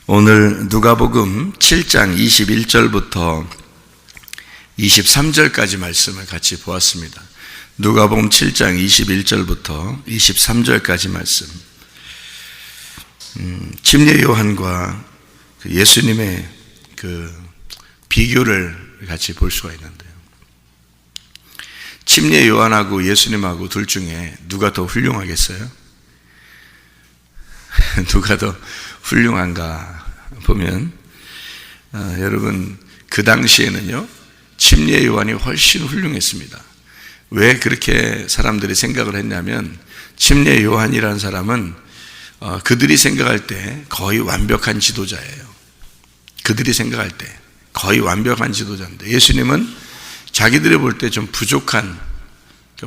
오늘 누가복음 7장 21절부터 23절까지 말씀을 같이 보았습니다. 누가복음 7장 21절부터 23절까지 말씀. 침례 요한과 예수님의 그 비교를 같이 볼 수가 있는데요. 침례 요한하고 예수님하고 둘 중에 누가 더 훌륭하겠어요? 누가 더 훌륭한가 보면 여러분, 그 당시에는요 침례 요한이 훨씬 훌륭했습니다. 왜 그렇게 사람들이 생각을 했냐면, 침례 요한이라는 사람은 그들이 생각할 때 거의 완벽한 지도자예요. 그들이 생각할 때 거의 완벽한 지도자인데, 예수님은 자기들이 볼 때 좀 부족한,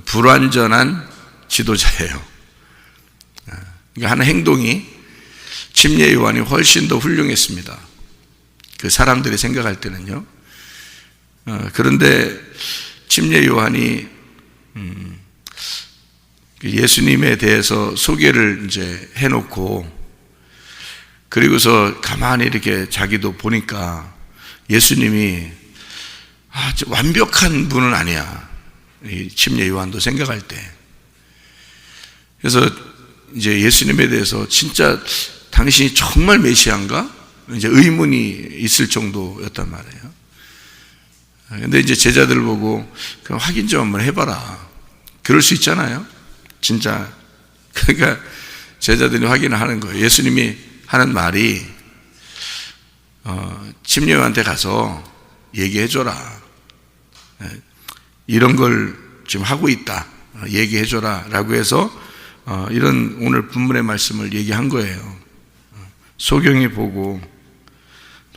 불완전한 지도자예요. 그러니까 하는 행동이 침례 요한이 훨씬 더 훌륭했습니다. 그 사람들이 생각할 때는요. 그런데 침례 요한이 예수님에 대해서 소개를 이제 해놓고, 그리고서 가만히 이렇게 자기도 보니까 예수님이 완벽한 분은 아니야, 이 침례 요한도 생각할 때. 그래서 이제 예수님에 대해서 진짜 당신이 정말 메시아인가? 이제 의문이 있을 정도였단 말이에요. 근데 이제 제자들 보고 그럼 확인 좀 한번 해봐라. 그럴 수 있잖아요. 진짜. 그러니까 제자들이 확인을 하는 거예요. 예수님이 하는 말이 침례 요한한테 가서 얘기해줘라. 이런 걸 지금 하고 있다. 얘기해줘라. 라고 해서 이런 오늘 본문의 말씀을 얘기한 거예요. 소경이 보고,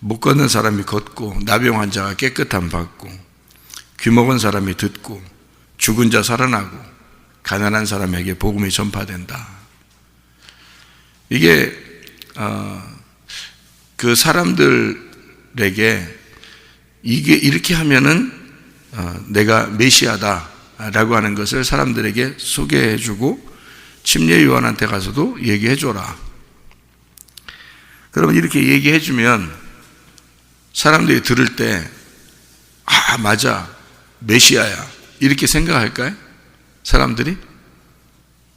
못 걷는 사람이 걷고, 나병 환자가 깨끗함 받고, 귀 먹은 사람이 듣고, 죽은 자 살아나고, 가난한 사람에게 복음이 전파된다. 이게 그 사람들에게 이게 이렇게 하면은 내가 메시아다라고 하는 것을 사람들에게 소개해주고, 침례 요한한테 가서도 얘기해줘라. 그러면 이렇게 얘기해주면 사람들이 들을 때 맞아, 메시아야, 이렇게 생각할까요? 사람들이?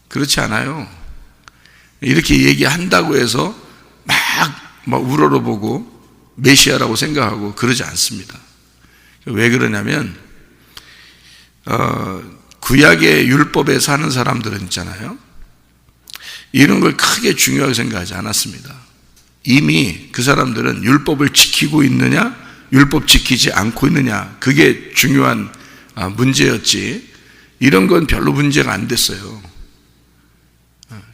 그렇지 않아요. 이렇게 얘기한다고 해서 막 우러러보고 메시아라고 생각하고 그러지 않습니다. 왜 그러냐면 구약의 율법에 사는 사람들은 있잖아요, 이런 걸 크게 중요하게 생각하지 않았습니다. 이미 그 사람들은 율법을 지키고 있느냐, 율법 지키지 않고 있느냐, 그게 중요한 문제였지, 이런 건 별로 문제가 안 됐어요.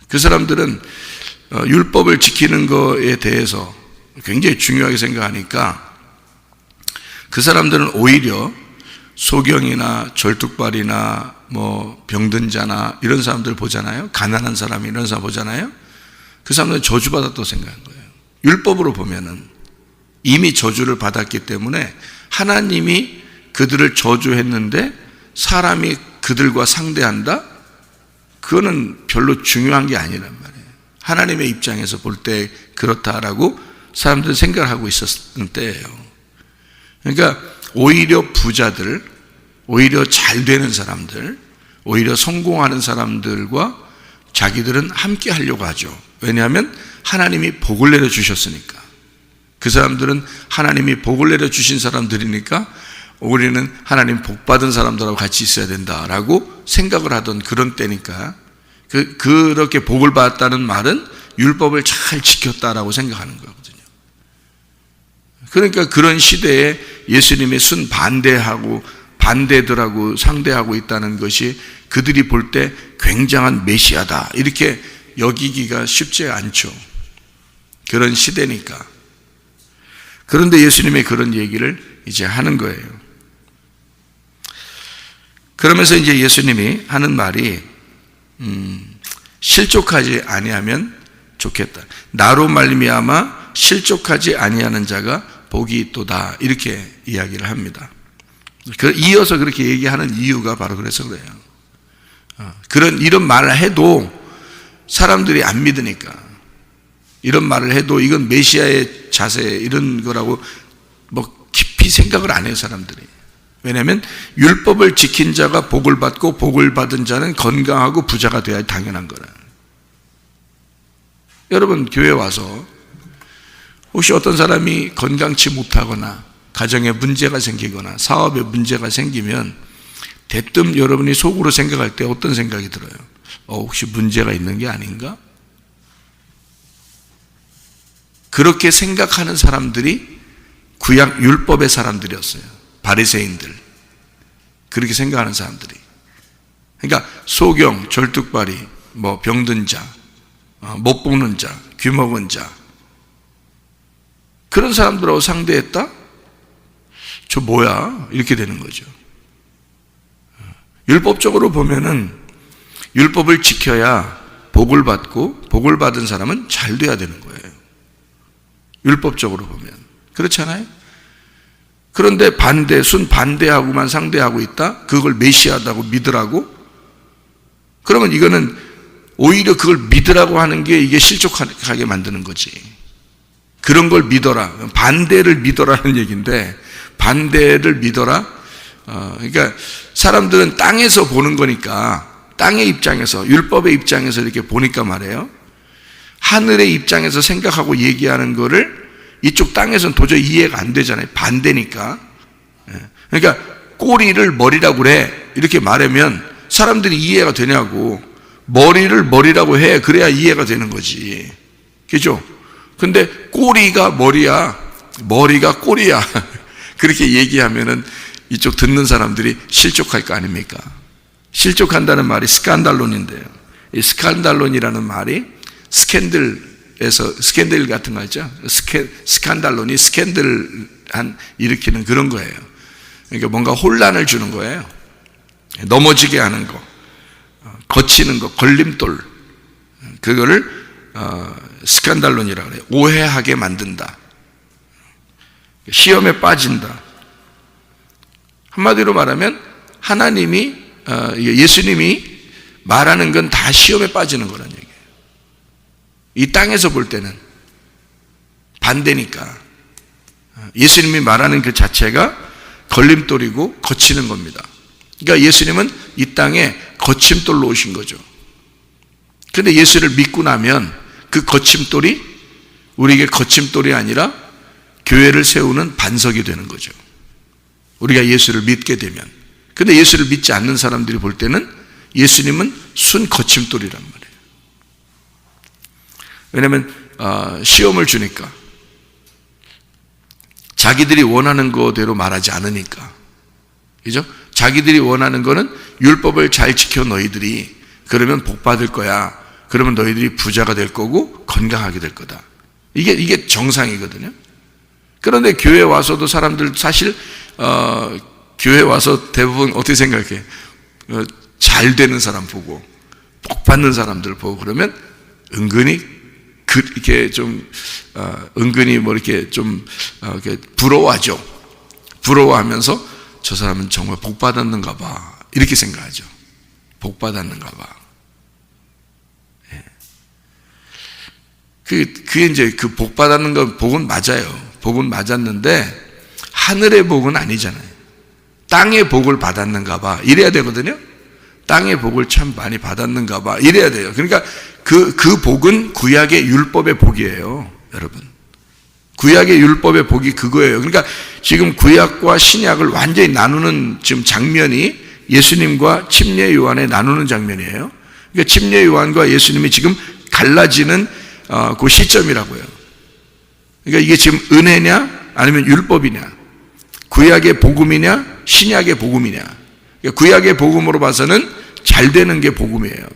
그 사람들은 율법을 지키는 거에 대해서 굉장히 중요하게 생각하니까, 그 사람들은 오히려 소경이나 절뚝발이나 뭐 병든 자나 이런 사람들 보잖아요. 가난한 사람 이런 사람 보잖아요. 그 사람들은 저주받았다고 생각한 거예요. 율법으로 보면은 이미 저주를 받았기 때문에 하나님이 그들을 저주했는데 사람이 그들과 상대한다? 그거는 별로 중요한 게 아니란 말이에요. 하나님의 입장에서 볼 때 그렇다라고 사람들은 생각을 하고 있었던 때예요. 그러니까 오히려 부자들, 오히려 잘 되는 사람들, 오히려 성공하는 사람들과 자기들은 함께 하려고 하죠. 왜냐하면 하나님이 복을 내려주셨으니까. 그 사람들은 하나님이 복을 내려주신 사람들이니까 우리는 하나님 복 받은 사람들하고 같이 있어야 된다라고 생각을 하던 그런 때니까, 그렇게 복을 받았다는 말은 율법을 잘 지켰다라고 생각하는 거거든요. 그러니까 그런 시대에 예수님이 반대들하고 상대하고 있다는 것이 그들이 볼 때 굉장한 메시아다, 이렇게 여기기가 쉽지 않죠. 그런 시대니까. 그런데 예수님이 그런 얘기를 이제 하는 거예요. 그러면서 이제 예수님이 하는 말이 실족하지 아니하면 좋겠다. 나로 말미암아 실족하지 아니하는 자가 복이 있도다, 이렇게 이야기를 합니다. 이어서 그렇게 얘기하는 이유가 바로 그래서 그래요. 이런 말을 해도 사람들이 안 믿으니까. 이런 말을 해도 이건 메시아의 자세 이런 거라고 뭐 깊이 생각을 안 해요, 사람들이. 왜냐하면 율법을 지킨 자가 복을 받고 복을 받은 자는 건강하고 부자가 돼야 당연한 거라. 여러분, 교회 와서 혹시 어떤 사람이 건강치 못하거나 가정에 문제가 생기거나 사업에 문제가 생기면 대뜸 여러분이 속으로 생각할 때 어떤 생각이 들어요? 혹시 문제가 있는 게 아닌가? 그렇게 생각하는 사람들이 구약 율법의 사람들이었어요. 바리새인들. 그렇게 생각하는 사람들이. 그러니까 소경, 절뚝발이, 뭐 병든 자, 못 보는 자, 귀 먹은 자, 그런 사람들하고 상대했다? 저 뭐야? 이렇게 되는 거죠. 율법적으로 보면은 율법을 지켜야 복을 받고 복을 받은 사람은 잘 돼야 되는 거예요. 율법적으로 보면. 그렇잖아요? 그런데 반대하고만 상대하고 있다? 그걸 메시아다고 믿으라고? 그러면 이거는 오히려 그걸 믿으라고 하는 게 이게 실족하게 만드는 거지. 그런 걸 믿어라. 반대를 믿어라는 얘기인데, 반대를 믿어라? 그러니까 사람들은 땅에서 보는 거니까, 땅의 입장에서, 율법의 입장에서 이렇게 보니까 말이에요. 하늘의 입장에서 생각하고 얘기하는 거를 이쪽 땅에서는 도저히 이해가 안 되잖아요. 반대니까. 그러니까 꼬리를 머리라고 그래. 이렇게 말하면 사람들이 이해가 되냐고. 머리를 머리라고 해. 그래야 이해가 되는 거지. 그죠? 근데 꼬리가 머리야. 머리가 꼬리야. 그렇게 얘기하면은 이쪽 듣는 사람들이 실족할 거 아닙니까? 실족한다는 말이 스칸달론인데요. 이 스칸달론이라는 말이 스캔들 같은 거 있죠? 스칸달론이 스캔들 일으키는 그런 거예요. 그러니까 뭔가 혼란을 주는 거예요. 넘어지게 하는 거, 거치는 거, 걸림돌. 그거를 스칸달론이라고 해요. 오해하게 만든다. 시험에 빠진다. 한마디로 말하면 하나님이 예수님이 말하는 건 다 시험에 빠지는 거란 얘기예요. 이 땅에서 볼 때는 반대니까 예수님이 말하는 그 자체가 걸림돌이고 거치는 겁니다. 그러니까 예수님은 이 땅에 거침돌로 오신 거죠. 그런데 예수를 믿고 나면 그 거침돌이 우리에게 거침돌이 아니라 교회를 세우는 반석이 되는 거죠. 우리가 예수를 믿게 되면. 근데 예수를 믿지 않는 사람들이 볼 때는 예수님은 순 거침돌이란 말이에요. 왜냐하면 시험을 주니까 자기들이 원하는 거대로 말하지 않으니까. 그죠? 자기들이 원하는 거는 율법을 잘 지켜 너희들이 그러면 복 받을 거야. 그러면 너희들이 부자가 될 거고 건강하게 될 거다. 이게 정상이거든요. 그런데 교회 와서도 사람들 사실 교회 와서 대부분 어떻게 생각해? 잘 되는 사람 보고 복 받는 사람들 보고 그러면 은근히 이렇게 좀 은근히 뭐 이렇게 좀 이렇게 부러워하죠. 부러워하면서 저 사람은 정말 복 받았는가 봐 이렇게 생각하죠. 복 받았는가 봐. 예. 그게 이제 그 복 받았는 건 복은 맞아요. 복은 맞았는데 하늘의 복은 아니잖아요. 땅의 복을 받았는가 봐 이래야 되거든요. 땅의 복을 참 많이 받았는가 봐 이래야 돼요. 그러니까 그 복은 구약의 율법의 복이에요, 여러분. 구약의 율법의 복이 그거예요. 그러니까 지금 구약과 신약을 완전히 나누는 지금 장면이 예수님과 침례 요한에 나누는 장면이에요. 그러니까 침례 요한과 예수님이 지금 갈라지는 그 시점이라고요. 그러니까 이게 지금 은혜냐 아니면 율법이냐, 구약의 복음이냐 신약의 복음이냐. 그러니까 구약의 복음으로 봐서는 잘 되는 게 복음이에요.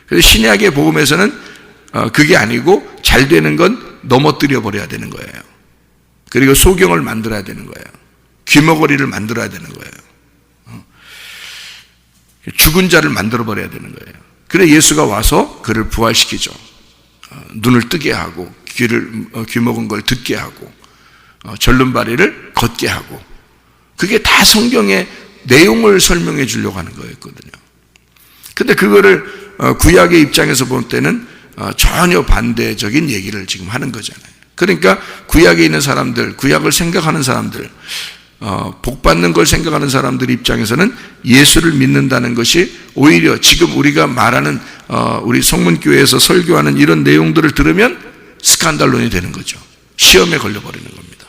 그래서 신약의 복음에서는 그게 아니고 잘 되는 건 넘어뜨려 버려야 되는 거예요. 그리고 소경을 만들어야 되는 거예요. 귀머거리를 만들어야 되는 거예요. 죽은 자를 만들어 버려야 되는 거예요. 그래 예수가 와서 그를 부활시키죠. 눈을 뜨게 하고 귀 먹은 걸 듣게 하고 절름발이를 걷게 하고. 그게 다 성경의 내용을 설명해 주려고 하는 거였거든요. 근데 그거를 구약의 입장에서 볼 때는 전혀 반대적인 얘기를 지금 하는 거잖아요. 그러니까 구약에 있는 사람들, 구약을 생각하는 사람들, 복 받는 걸 생각하는 사람들 입장에서는 예수를 믿는다는 것이 오히려 지금 우리가 말하는 우리 성문교회에서 설교하는 이런 내용들을 들으면 스칸달론이 되는 거죠. 시험에 걸려버리는 겁니다.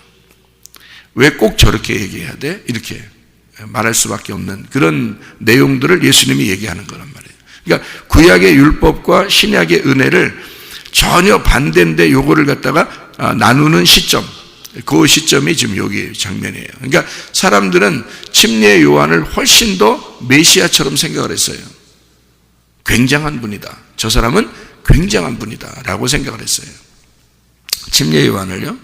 왜 꼭 저렇게 얘기해야 돼? 이렇게 말할 수밖에 없는 그런 내용들을 예수님이 얘기하는 거란 말이에요. 그러니까 구약의 율법과 신약의 은혜를 전혀 반대인데 요거를 갖다가 나누는 시점, 그 시점이 지금 여기 장면이에요. 그러니까 사람들은 침례 요한을 훨씬 더 메시아처럼 생각을 했어요. 굉장한 분이다. 저 사람은 굉장한 분이다 라고 생각을 했어요. 침례 요한을요.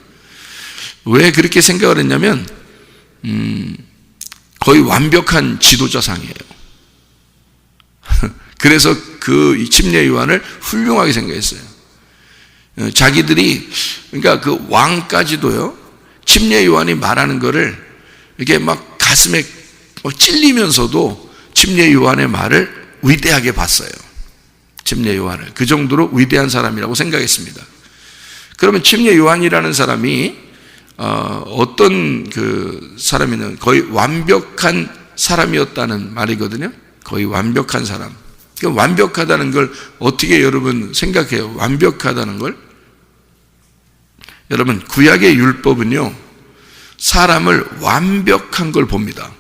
왜 그렇게 생각을 했냐면 거의 완벽한 지도자상이에요. 그래서 그 침례 요한을 훌륭하게 생각했어요. 자기들이 그러니까 그 왕까지도요. 침례 요한이 말하는 거를 이렇게 막 가슴에 찔리면서도 침례 요한의 말을 위대하게 봤어요. 침례 요한을 그 정도로 위대한 사람이라고 생각했습니다. 그러면 침례 요한이라는 사람이 어떤 그 사람이는 거의 완벽한 사람이었다는 말이거든요. 거의 완벽한 사람. 그러니까 완벽하다는 걸 어떻게 여러분 생각해요? 완벽하다는 걸? 여러분 구약의 율법은요 사람을 완벽한 걸 봅니다.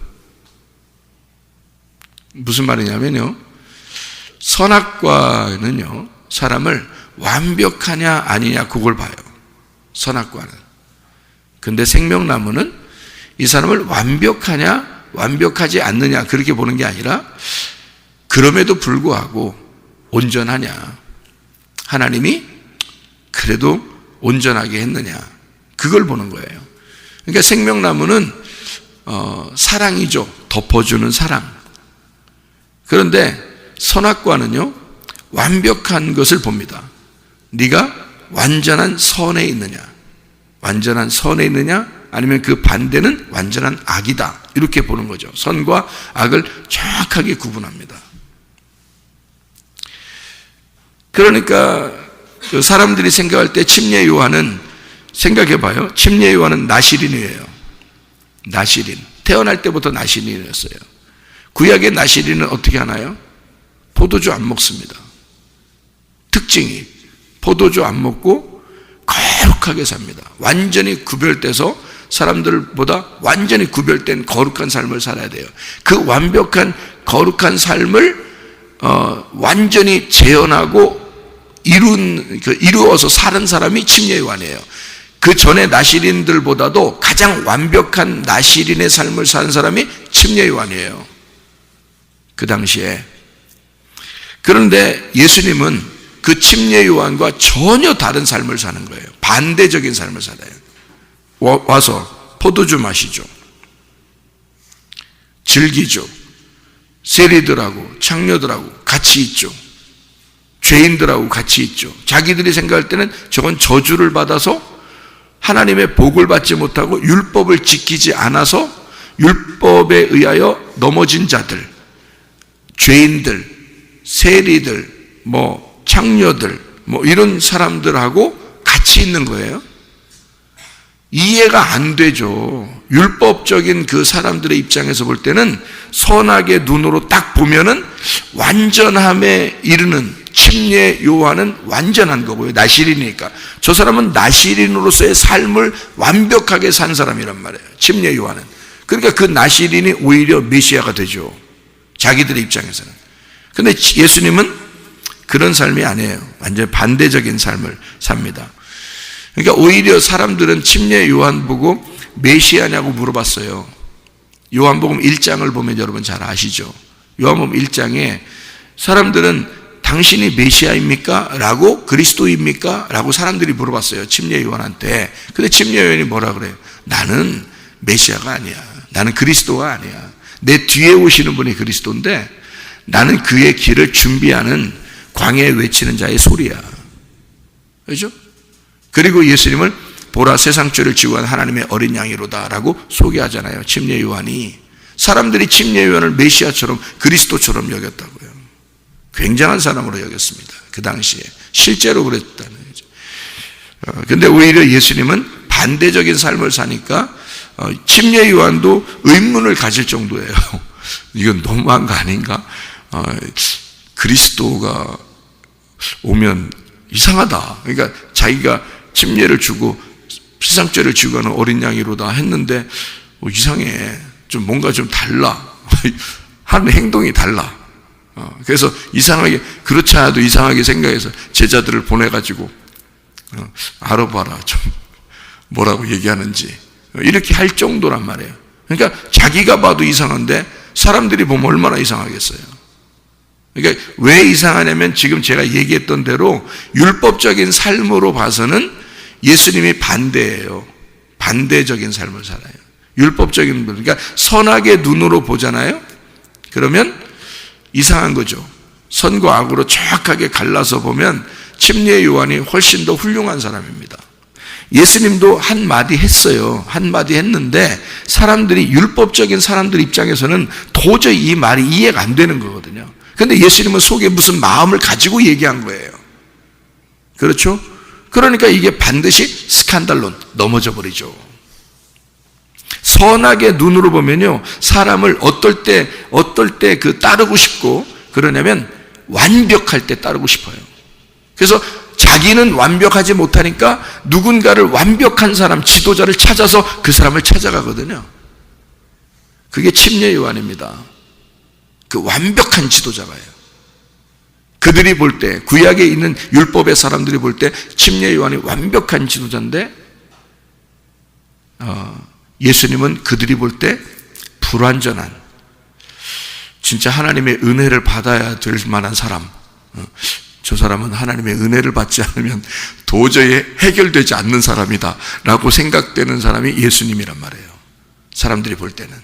무슨 말이냐면요 선악과는요 사람을 완벽하냐 아니냐 그걸 봐요. 선악과는. 근데 생명나무는 이 사람을 완벽하냐 완벽하지 않느냐 그렇게 보는 게 아니라 그럼에도 불구하고 온전하냐 하나님이 그래도 온전하게 했느냐 그걸 보는 거예요. 그러니까 생명나무는 사랑이죠. 덮어주는 사랑. 그런데 선악과는요 완벽한 것을 봅니다. 네가 완전한 선에 있느냐 완전한 선에 있느냐 아니면 그 반대는 완전한 악이다 이렇게 보는 거죠. 선과 악을 정확하게 구분합니다. 그러니까 사람들이 생각할 때 침례 요한은 생각해 봐요. 침례 요한은 나시린이에요. 나시린. 태어날 때부터 나시린이었어요. 구약의 나시린은 어떻게 하나요? 포도주 안 먹습니다. 특징이 포도주 안 먹고 거룩하게 삽니다. 완전히 구별돼서 사람들보다 완전히 구별된 거룩한 삶을 살아야 돼요. 그 완벽한 거룩한 삶을 완전히 재현하고 이루어서 사는 사람이 침례 요한이에요. 그 전에 나시린들보다도 가장 완벽한 나시린의 삶을 사는 사람이 침례 요한이에요. 그 당시에. 그런데 예수님은 그 침례 요한과 전혀 다른 삶을 사는 거예요. 반대적인 삶을 살아요. 와서 포도주 마시죠. 즐기죠. 세리들하고 창녀들하고 같이 있죠. 죄인들하고 같이 있죠. 자기들이 생각할 때는 저건 저주를 받아서 하나님의 복을 받지 못하고 율법을 지키지 않아서 율법에 의하여 넘어진 자들, 죄인들, 세리들, 창녀들, 이런 사람들하고 같이 있는 거예요. 이해가 안 되죠. 율법적인 그 사람들의 입장에서 볼 때는 선악의 눈으로 딱 보면은 완전함에 이르는 침례 요한은 완전한 거고요. 나시린이니까. 저 사람은 나시린으로서의 삶을 완벽하게 산 사람이란 말이에요. 침례 요한은. 그러니까 그 나시린이 오히려 메시아가 되죠. 자기들의 입장에서는. 근데 예수님은 그런 삶이 아니에요. 완전 반대적인 삶을 삽니다. 그러니까 오히려 사람들은 침례 요한 보고 메시아냐고 물어봤어요. 요한복음 1장을 보면 여러분 잘 아시죠. 요한복음 1장에 사람들은 당신이 메시아입니까? 라고 그리스도입니까? 라고 사람들이 물어봤어요. 침례 요한한테. 근데 침례 요한이 뭐라 그래요? 나는 메시아가 아니야. 나는 그리스도가 아니야. 내 뒤에 오시는 분이 그리스도인데 나는 그의 길을 준비하는 광야에 외치는 자의 소리야. 그렇죠? 그리고 예수님을 보라 세상 죄를 지고 간 하나님의 어린 양이로다 라고 소개하잖아요. 침례 요한이. 사람들이 침례 요한을 메시아처럼 그리스도처럼 여겼다고요. 굉장한 사람으로 여겼습니다. 그 당시에. 실제로 그랬다는 거죠. 근데 오히려 예수님은 반대적인 삶을 사니까 침례 요한도 의문을 가질 정도예요. 이건 너무한 거 아닌가? 그리스도가 오면 이상하다. 그러니까 자기가 침례를 주고 피상죄를 지고 가는 어린 양이로다 했는데 이상해. 좀 뭔가 좀 달라. 하는 행동이 달라. 그래서 이상하게, 그렇지 않아도 이상하게 생각해서 제자들을 보내가지고 알아봐라. 좀 뭐라고 얘기하는지. 이렇게 할 정도란 말이에요. 그러니까 자기가 봐도 이상한데 사람들이 보면 얼마나 이상하겠어요. 그러니까 왜 이상하냐면 지금 제가 얘기했던 대로 율법적인 삶으로 봐서는 예수님이 반대예요. 반대적인 삶을 살아요. 율법적인, 그러니까 선악의 눈으로 보잖아요. 그러면 이상한 거죠. 선과 악으로 정확하게 갈라서 보면 침례 요한이 훨씬 더 훌륭한 사람입니다. 예수님도 한마디 했어요. 한마디 했는데 사람들이, 율법적인 사람들 입장에서는 도저히 이 말이 이해가 안 되는 거거든요. 근데 예수님은 속에 무슨 마음을 가지고 얘기한 거예요. 그렇죠? 그러니까 이게 반드시 스칸달론, 넘어져 버리죠. 선악의 눈으로 보면요, 사람을 어떨 때 그 따르고 싶고, 그러냐면 완벽할 때 따르고 싶어요. 그래서 자기는 완벽하지 못하니까 누군가를 완벽한 사람, 지도자를 찾아서 그 사람을 찾아가거든요. 그게 침례 요한입니다. 그 완벽한 지도자가요. 그들이 볼 때, 구약에 있는 율법의 사람들이 볼 때 침례 요한이 완벽한 지도자인데 예수님은 그들이 볼 때 불완전한, 진짜 하나님의 은혜를 받아야 될 만한 사람, 저 사람은 하나님의 은혜를 받지 않으면 도저히 해결되지 않는 사람이다 라고 생각되는 사람이 예수님이란 말이에요. 사람들이 볼 때는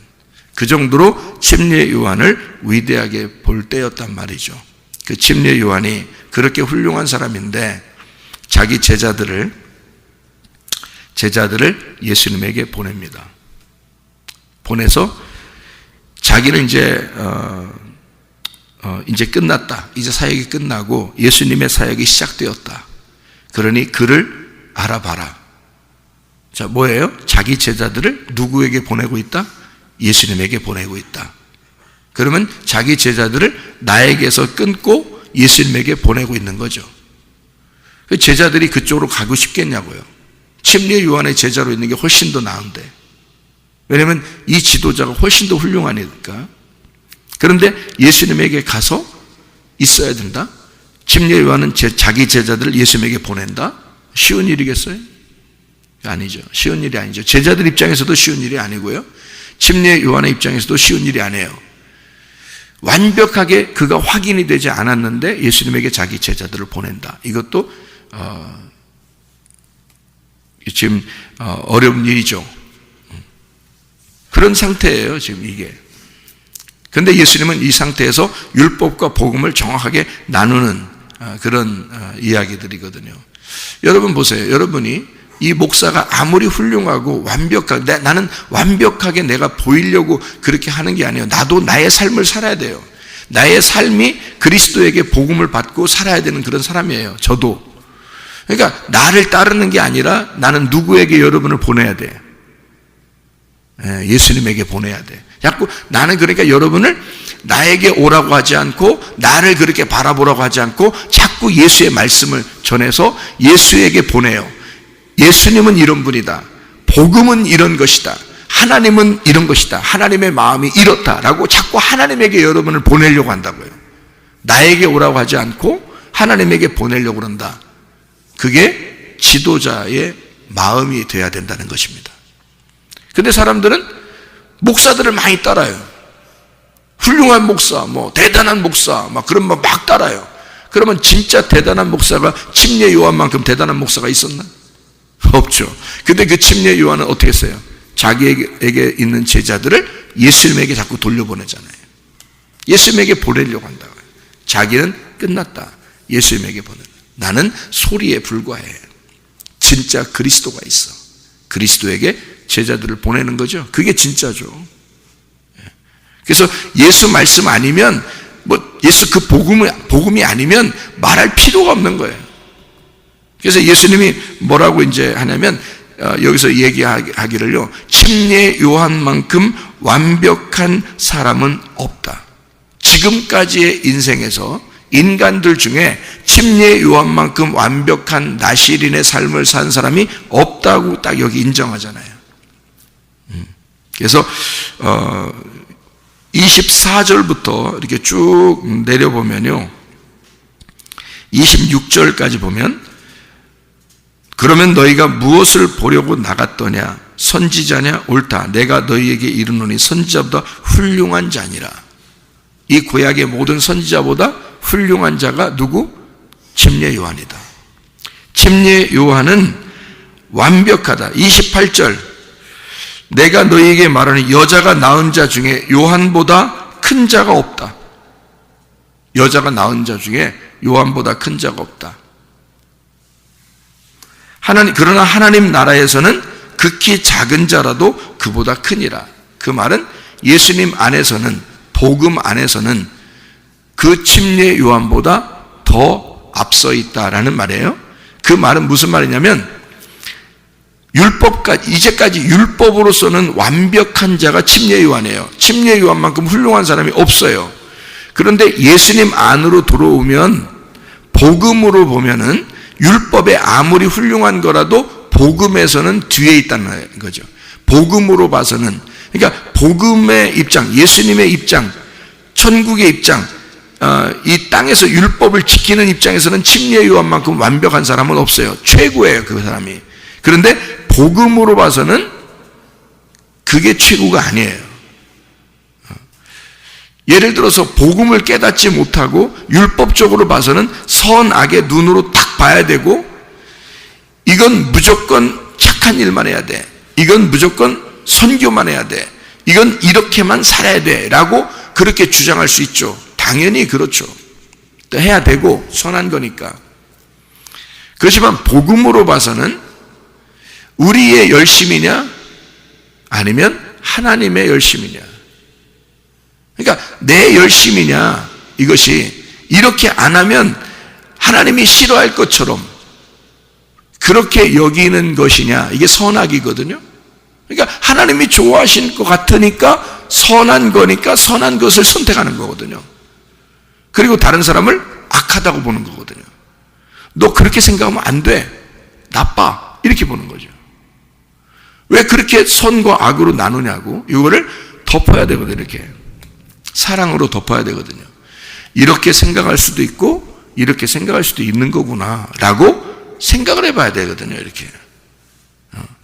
그 정도로 침례 요한을 위대하게 볼 때였단 말이죠. 그 침례 요한이 그렇게 훌륭한 사람인데 자기 제자들을 예수님에게 보냅니다. 보내서 자기는 이제 끝났다. 이제 사역이 끝나고 예수님의 사역이 시작되었다. 그러니 그를 알아봐라. 자, 뭐예요? 자기 제자들을 누구에게 보내고 있다? 예수님에게 보내고 있다. 그러면 자기 제자들을 나에게서 끊고 예수님에게 보내고 있는 거죠. 제자들이 그쪽으로 가고 싶겠냐고요. 침례 요한의 제자로 있는 게 훨씬 더 나은데. 왜냐하면 이 지도자가 훨씬 더 훌륭하니까. 그런데 예수님에게 가서 있어야 된다? 침례 요한은 자기 제자들을 예수님에게 보낸다? 쉬운 일이겠어요? 아니죠. 쉬운 일이 아니죠. 제자들 입장에서도 쉬운 일이 아니고요. 침례 요한의 입장에서도 쉬운 일이 아니에요. 완벽하게 그가 확인이 되지 않았는데 예수님에게 자기 제자들을 보낸다. 이것도 지금 어려운 일이죠. 그런 상태예요, 지금 이게. 그런데 예수님은 이 상태에서 율법과 복음을 정확하게 나누는 그런 이야기들이거든요. 여러분 보세요. 여러분이 이 목사가 아무리 훌륭하고 완벽하게, 나는 완벽하게 내가 보이려고 그렇게 하는 게 아니에요. 나도 나의 삶을 살아야 돼요. 나의 삶이 그리스도에게 복음을 받고 살아야 되는 그런 사람이에요. 저도. 그러니까 나를 따르는 게 아니라 나는 누구에게 여러분을 보내야 돼? 예수님에게 보내야 돼. 자꾸 나는 그러니까 여러분을 나에게 오라고 하지 않고 나를 그렇게 바라보라고 하지 않고 자꾸 예수의 말씀을 전해서 예수에게 보내요. 예수님은 이런 분이다. 복음은 이런 것이다. 하나님은 이런 것이다. 하나님의 마음이 이렇다라고 자꾸 하나님에게 여러분을 보내려고 한다고요. 나에게 오라고 하지 않고 하나님에게 보내려고 한다. 그게 지도자의 마음이 돼야 된다는 것입니다. 근데 사람들은 목사들을 많이 따라요. 훌륭한 목사, 대단한 목사, 그런 막 따라요. 그러면 진짜 대단한 목사가 침례 요한만큼 대단한 목사가 있었나? 없죠. 근데 그 침례 요한은 어떻게 했어요? 자기에게 있는 제자들을 예수님에게 자꾸 돌려보내잖아요. 예수님에게 보내려고 한다고요. 자기는 끝났다. 예수님에게 보내는. 나는 소리에 불과해. 진짜 그리스도가 있어. 그리스도에게 제자들을 보내는 거죠. 그게 진짜죠. 그래서 예수 말씀 아니면 예수 그 복음이 아니면 말할 필요가 없는 거예요. 그래서 예수님이 뭐라고 이제 하냐면 여기서 얘기하기를요, 침례 요한만큼 완벽한 사람은 없다. 지금까지의 인생에서 인간들 중에 침례 요한만큼 완벽한 나시린의 삶을 산 사람이 없다고 딱 여기 인정하잖아요. 그래서 24절부터 이렇게 쭉 내려보면요, 26절까지 보면, 그러면 너희가 무엇을 보려고 나갔더냐? 선지자냐? 옳다. 내가 너희에게 이르노니 선지자보다 훌륭한 자니라. 이 구약의 모든 선지자보다 훌륭한 자가 누구? 침례 요한이다. 침례 요한은 완벽하다. 28절, 내가 너희에게 말하는 여자가 낳은 자 중에 요한보다 큰 자가 없다. 여자가 낳은 자 중에 요한보다 큰 자가 없다. 그러나 하나님 나라에서는 극히 작은 자라도 그보다 크니라. 그 말은 예수님 안에서는, 복음 안에서는 그 침례 요한보다 더 앞서 있다라는 말이에요. 그 말은 무슨 말이냐면, 이제까지 율법으로서는 완벽한 자가 침례 요한이에요. 침례 요한만큼 훌륭한 사람이 없어요. 그런데 예수님 안으로 들어오면, 복음으로 보면은 율법에 아무리 훌륭한 거라도 복음에서는 뒤에 있다는 거죠. 복음으로 봐서는, 그러니까 복음의 입장, 예수님의 입장, 천국의 입장, 이 땅에서 율법을 지키는 입장에서는 침례 요한만큼 완벽한 사람은 없어요. 최고예요, 그 사람이. 그런데 복음으로 봐서는 그게 최고가 아니에요. 예를 들어서 복음을 깨닫지 못하고 율법적으로 봐서는 선악의 눈으로 딱 봐야 되고, 이건 무조건 착한 일만 해야 돼, 이건 무조건 선교만 해야 돼, 이건 이렇게만 살아야 돼 라고 그렇게 주장할 수 있죠. 당연히 그렇죠. 또 해야 되고 선한 거니까. 그렇지만 복음으로 봐서는 우리의 열심이냐 아니면 하나님의 열심이냐, 그러니까 내 열심이냐, 이것이 이렇게 안 하면 하나님이 싫어할 것처럼 그렇게 여기는 것이냐, 이게 선악이거든요. 그러니까 하나님이 좋아하실 것 같으니까 선한 거니까 선한 것을 선택하는 거거든요. 그리고 다른 사람을 악하다고 보는 거거든요. 너 그렇게 생각하면 안 돼, 나빠, 이렇게 보는 거죠. 왜 그렇게 선과 악으로 나누냐고. 이거를 덮어야 되거든요. 이렇게 사랑으로 덮어야 되거든요. 이렇게 생각할 수도 있고 이렇게 생각할 수도 있는 거구나 라고 생각을 해봐야 되거든요. 이렇게.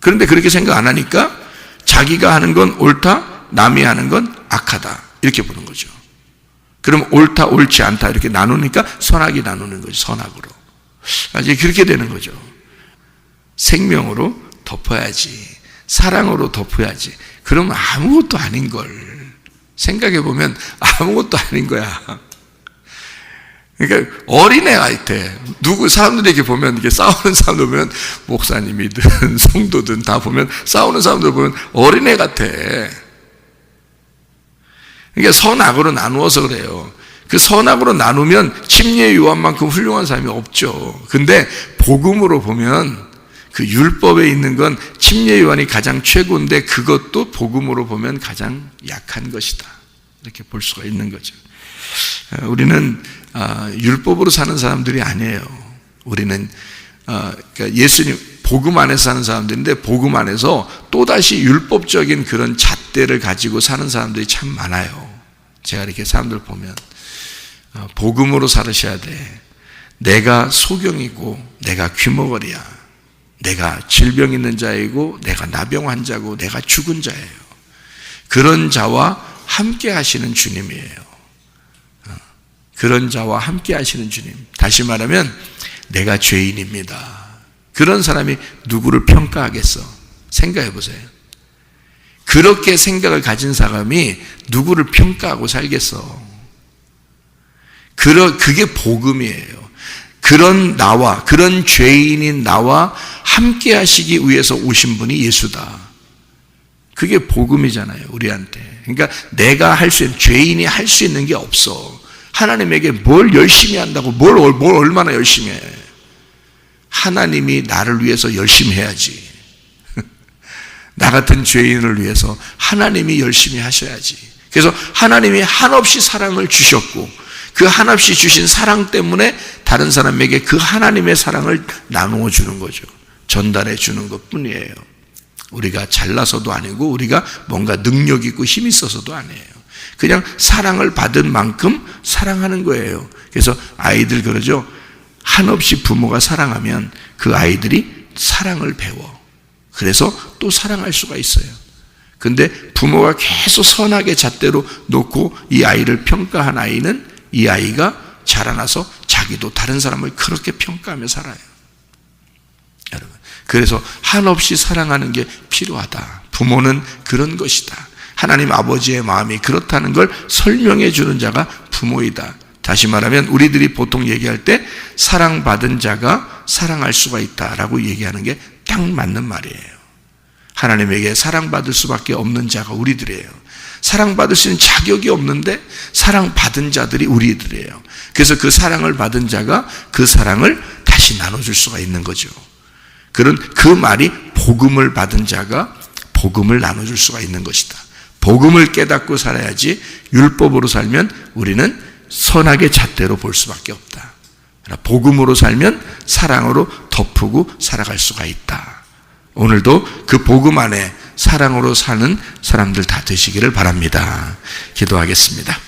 그런데 그렇게 생각 안 하니까 자기가 하는 건 옳다, 남이 하는 건 악하다, 이렇게 보는 거죠. 그럼 옳다, 옳지 않다 이렇게 나누니까 선악이 나누는 거죠. 선악으로. 이제 그렇게 되는 거죠. 생명으로 덮어야지, 사랑으로 덮어야지. 그러면 아무것도 아닌 걸. 생각해보면 아무것도 아닌 거야. 그러니까 어린애 같아. 사람들에게 보면, 이게 싸우는 사람들 보면, 목사님이든 성도든 다 보면, 싸우는 사람들 보면 어린애 같아. 그러니까 선악으로 나누어서 그래요. 그 선악으로 나누면 침례 요한만큼 훌륭한 사람이 없죠. 근데 복음으로 보면 그 율법에 있는 건 침례 요한이 가장 최고인데 그것도 복음으로 보면 가장 약한 것이다, 이렇게 볼 수가 있는 거죠. 우리는 율법으로 사는 사람들이 아니에요. 우리는 그러니까 예수님 복음 안에서 사는 사람들인데, 복음 안에서 또다시 율법적인 그런 잣대를 가지고 사는 사람들이 참 많아요. 제가 이렇게 사람들 보면 복음으로 살으셔야 돼. 내가 소경이고 내가 귀머거리야, 내가 질병 있는 자이고 내가 나병 환자고 내가 죽은 자예요. 그런 자와 함께 하시는 주님이에요. 그런 자와 함께 하시는 주님. 다시 말하면 내가 죄인입니다. 그런 사람이 누구를 평가하겠어? 생각해 보세요. 그렇게 생각을 가진 사람이 누구를 평가하고 살겠어? 그게 복음이에요. 그런 죄인인 나와 함께 하시기 위해서 오신 분이 예수다. 그게 복음이잖아요, 우리한테. 그러니까 내가 죄인이 할 수 있는 게 없어. 하나님에게 뭘 열심히 한다고, 뭘 얼마나 열심히 해. 하나님이 나를 위해서 열심히 해야지. 나 같은 죄인을 위해서 하나님이 열심히 하셔야지. 그래서 하나님이 한없이 사랑을 주셨고 그 한없이 주신 사랑 때문에 다른 사람에게 그 하나님의 사랑을 나누어 주는 거죠. 전달해 주는 것뿐이에요. 우리가 잘나서도 아니고 우리가 뭔가 능력 있고 힘 있어서도 아니에요. 그냥 사랑을 받은 만큼 사랑하는 거예요. 그래서 아이들 그러죠. 한없이 부모가 사랑하면 그 아이들이 사랑을 배워. 그래서 또 사랑할 수가 있어요. 근데 부모가 계속 선하게 잣대로 놓고 이 아이를 평가한 아이는 이 아이가 자라나서 자기도 다른 사람을 그렇게 평가하며 살아요. 여러분, 그래서 한없이 사랑하는 게 필요하다. 부모는 그런 것이다. 하나님 아버지의 마음이 그렇다는 걸 설명해 주는 자가 부모이다. 다시 말하면 우리들이 보통 얘기할 때 사랑받은 자가 사랑할 수가 있다라고 얘기하는 게 딱 맞는 말이에요. 하나님에게 사랑받을 수밖에 없는 자가 우리들이에요. 사랑받을 수 있는 자격이 없는데 사랑받은 자들이 우리들이에요. 그래서 그 사랑을 받은 자가 그 사랑을 다시 나눠줄 수가 있는 거죠. 그 말이 복음을 받은 자가 복음을 나눠줄 수가 있는 것이다. 복음을 깨닫고 살아야지 율법으로 살면 우리는 선하게 잣대로 볼 수밖에 없다. 복음으로 살면 사랑으로 덮고 살아갈 수가 있다. 오늘도 그 복음 안에 사랑으로 사는 사람들 다 되시기를 바랍니다. 기도하겠습니다.